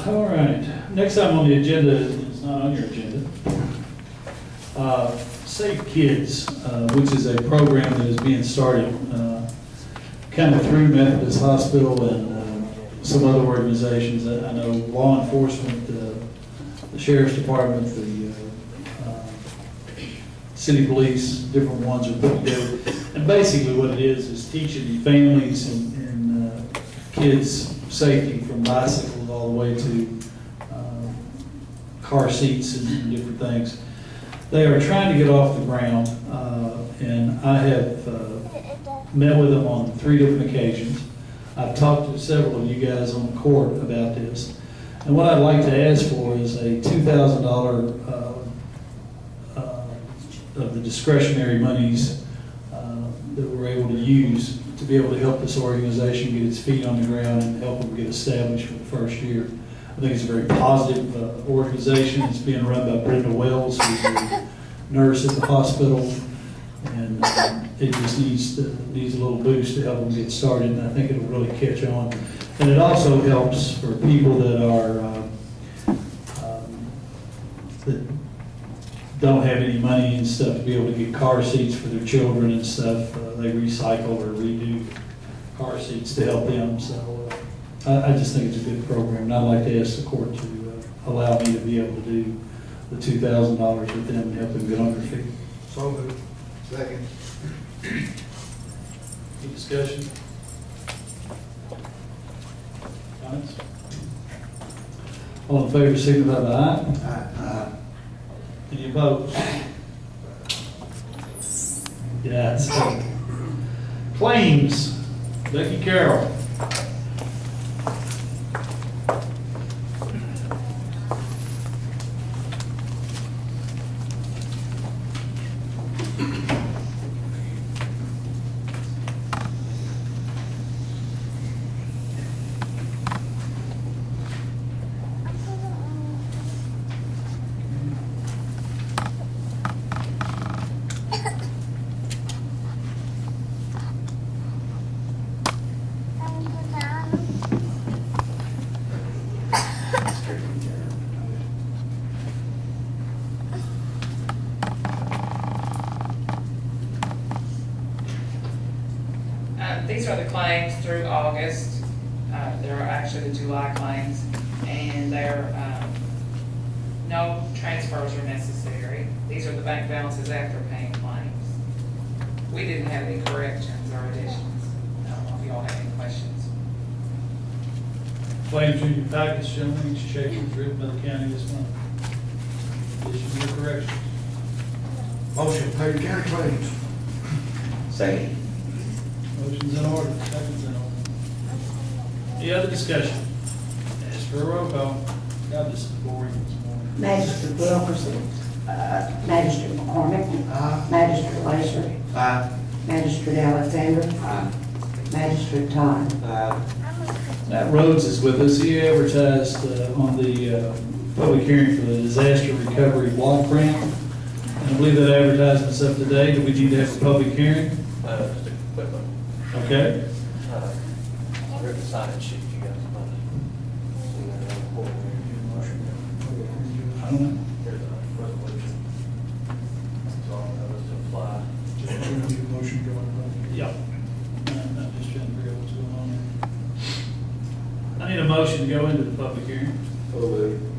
All right, next item on the agenda is not on your agenda. Safe Kids, which is a program that is being started kind of through Methodist Hospital and some other organizations. I know law enforcement, the Sheriff's Department, the city police, different ones are put together. And basically what it is teaching families and kids safety from bicycles all the way to car seats and different things. They are trying to get off the ground, and I have met with them on 3 different occasions. I've talked to several of you guys on the court about this, and what I'd like to ask for is a $2,000 of the discretionary monies that we're able to use to be able to help this organization get its feet on the ground and help them get established for the first year. I think it's a very positive organization. It's being run by Brenda Wells, who's a nurse at the hospital, and it just needs a little boost to help them get started, and I think it'll really catch on. And it also helps for people that are that don't have any money and stuff to be able to get car seats for their children and stuff. They recycle or redo car seats to help them. So I just think it's a good program, and I'd like to ask the court to allow me to be able to do the $2,000 with them and help them get on their feet. So moved. Second. Any discussion? Comments? All in favor, signify by aye. Aye. Any opposed? Yes. Claims. Becky Carroll. These are the claims through August. There are actually the July claims, and no transfers are necessary. These are the bank balances after paying claims. We didn't have any corrections or additions. I don't know if you all have any questions. Claims in your package, gentlemen. Each check was written by the county this month. Additions or corrections? Motion to pay the county claims. Second. Motion's in order, second's in order. Any other discussion? Ask for a roll call. God, this is boring this morning. Magistrate Wilkerson. Magistrate McCormick. Aye. Magistrate Lacer. Aye. Magistrate Alexander. Aye. Magistrate Todd. Aye. Matt Rhodes is with us. He advertised on the public hearing for the disaster recovery block grant. And I believe that advertisement's up today. Do we need to have a public hearing? Just a quick one. Okay. Here's the sign-in sheet if you guys want it. I don't know. Here's a resolution. So that was to apply. Need a motion to go in. Yeah. I'm just trying to figure out what's going on here. I need a motion to go into the public hearing.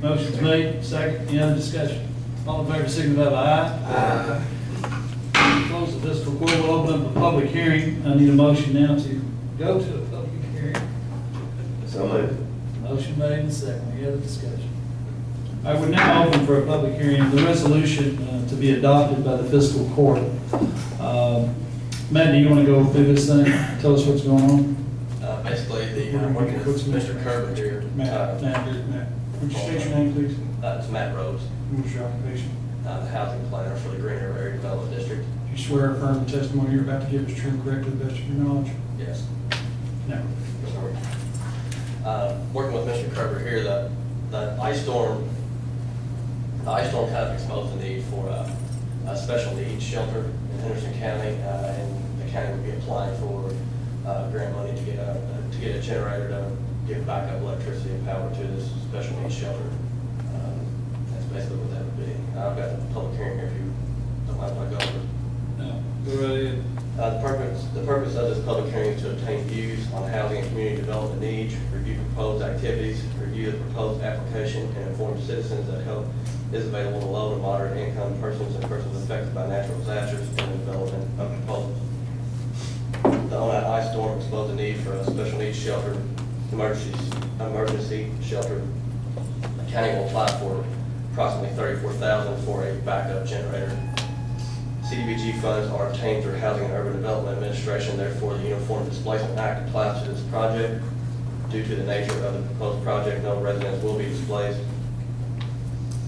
Motion's made, second. Any other discussion? All in favor, signify by aye. Close the fiscal court. We'll open up a public hearing. I need a motion now to go to a public hearing. So moved. Motion made and second. Any other discussion? All right, we're now open for a public hearing. The resolution to be adopted by the fiscal court. Matt, do you want to go through this thing? Tell us what's going on. Basically, I'm working with Mr. Kerber here. Matt. Would you state your name, please? It's Matt Rhodes, What's your occupation? the housing planner for the Green River Area Development District. Do you swear or affirm the testimony you're about to give is true and correct to the best of your knowledge? Yes. No. Working with Mr. Kerber here, the ice storm kind of exposed the need for a special needs shelter in Henderson County, and the county would be applying for grant money to get a generator give backup electricity and power to this special needs shelter. That's basically what that would be. I've got a public hearing here if you don't mind if I go over. No, go right ahead. The purpose of this public hearing is to obtain views on housing and community development needs, review proposed activities, review the proposed application, and inform citizens that help is available to low and moderate income persons and persons affected by natural disasters and the development of proposals. The ONAT ice storm exposed the need for a special needs shelter, emergency shelter. The county will apply for approximately $34,000 for a backup generator. CDBG funds are obtained through Housing and Urban Development Administration. Therefore, the Uniform Displacement Act applies to this project. Due to the nature of the proposed project, no residents will be displaced.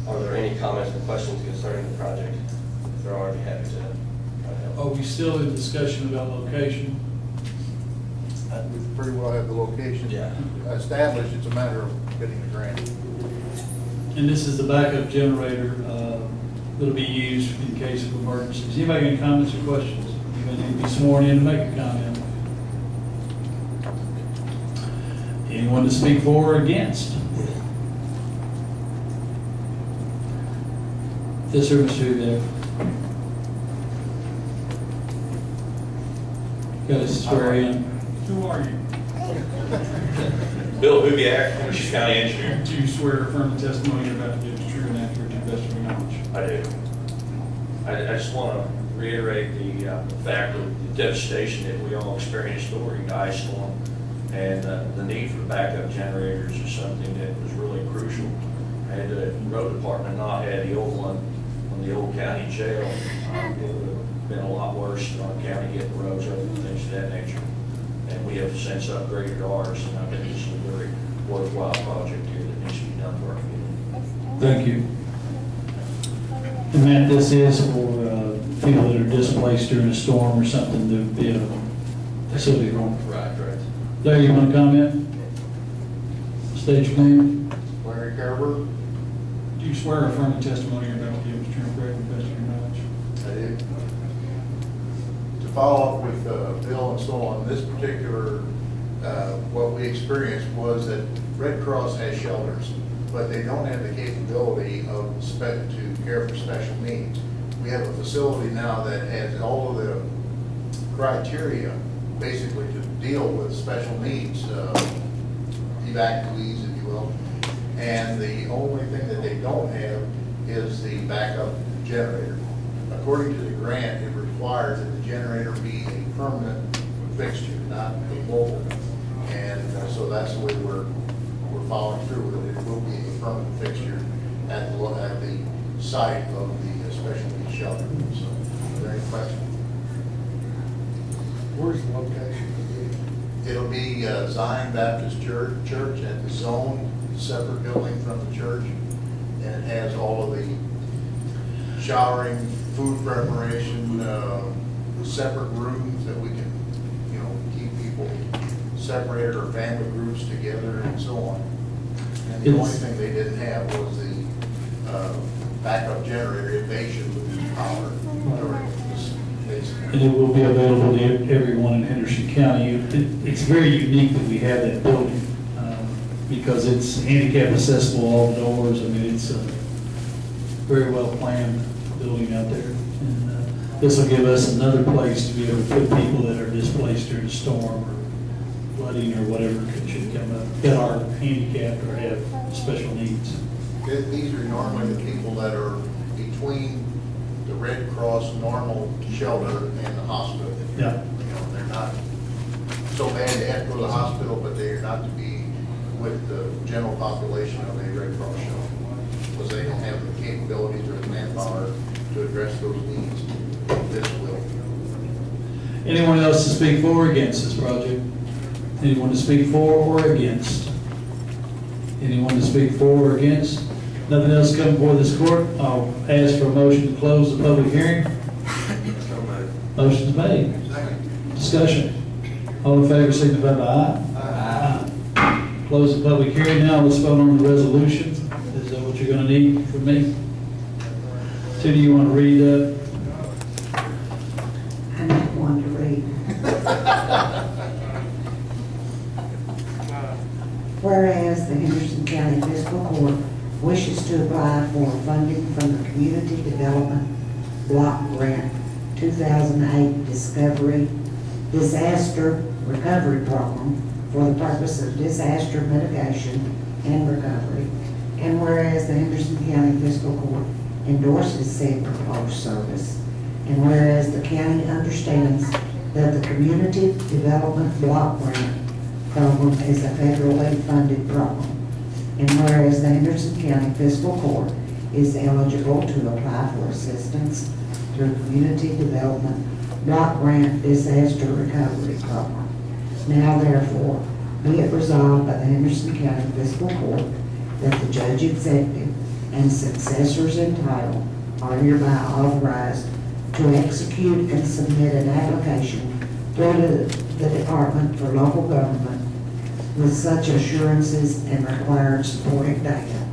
Are there any comments or questions concerning the project? If there are, I'd be happy to help. Are we still in discussion about location? We pretty well have the location Yeah. established. It's a matter of getting the grant. And this is the backup generator that'll be used in case of emergencies. Anybody got any comments or questions? You're gonna need to be sworn in to make a comment. Anyone to speak for or against? Yes, sir, Mr. Hudak. Got to swear in. Who are you? Bill Hubiak, Henderson County Engineer. Do you swear or affirm the testimony you're about to give is true and accurate to the best of your knowledge? I do. I just want to reiterate the fact of the devastation that we all experienced during the ice storm, and the need for backup generators is something that was really crucial. Had the road department not had the old one from the old county jail, it would have been a lot worse in our county getting roads open and things of that nature. And we have since upgraded ours, and I think this is a very worthwhile project here that needs to be done for our community. Thank you. And Matt, this is for people that are displaced during a storm or something to be a facility home. Right, correct. Larry, you want to comment? State your name. Larry Carver, Do you swear or affirm the testimony you're about to give is true and correct to the best of your knowledge? I did. To follow up with Bill and so on, this particular, what we experienced was that Red Cross has shelters, but they don't have the capability to care for special needs. We have a facility now that has all of the criteria basically to deal with special needs, evacuees, if you will. And the only thing that they don't have is the backup generator. According to the grant, it requires that the generator be a permanent fixture, not a mobile. And so that's the way we're following through with it. It will be a permanent fixture at the site of the special needs shelter. So, are there any questions? Where's the location? It'll be Zion Baptist Church at the zone, separate building from the church. And it has all of the showering, food preparation, separate rooms that we can, keep people separated or family groups together and so on. And the only thing they didn't have was the backup generator if they should lose power during this case. And it will be available to everyone in Henderson County. It's very unique that we have that building because it's handicap accessible, all the doors. I mean, it's a very well planned building out there. And this will give us another place to be able to put people that are displaced during a storm or flooding or whatever should come up, that are handicapped or have special needs. These are normally the people that are between the Red Cross normal shelter and the hospital. Yeah. They're not so bad they have to go to the hospital, but they are not to be with the general population of a Red Cross shelter, because they don't have the capabilities or the manpower to address those needs. This will. Anyone else to speak for or against this project? Anyone to speak for or against? Anyone to speak for or against? Nothing else come before this court? I'll ask for a motion to close the public hearing. Motion's made. Discussion. All in favor, signify by aye. Aye. Close the public hearing now. Let's vote on the resolution. Is that what you're going to need from me? Tina, you want to read I not one to read. Whereas the Henderson County Fiscal Court wishes to apply for funding from the Community Development Block Grant 2008 Discovery Disaster Recovery Program for the purpose of disaster mitigation and recovery. And whereas the Henderson County Fiscal Court endorses said proposed service. And whereas the county understands that the Community Development Block Grant Program is a federally funded program. And whereas the Henderson County Fiscal Court is eligible to apply for assistance through Community Development Block Grant Disaster Recovery Program. Now therefore, be it resolved by the Henderson County Fiscal Court that the Judge Executive and successors in title are hereby authorized to execute and submit an application through the Department for Local Government with such assurances and required supporting data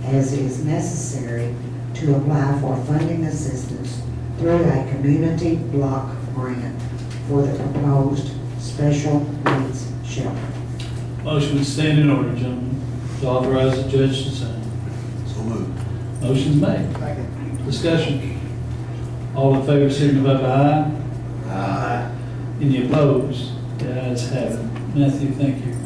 as is necessary to apply for funding assistance through a community block grant for the proposed special needs shelter. Motion would stand in order, gentlemen, to authorize the judge to sign. So moved. Motion's made. Second. Discussion. All in favor, signify by aye. Aye. Any opposed? The ayes have it. Matthew, thank you.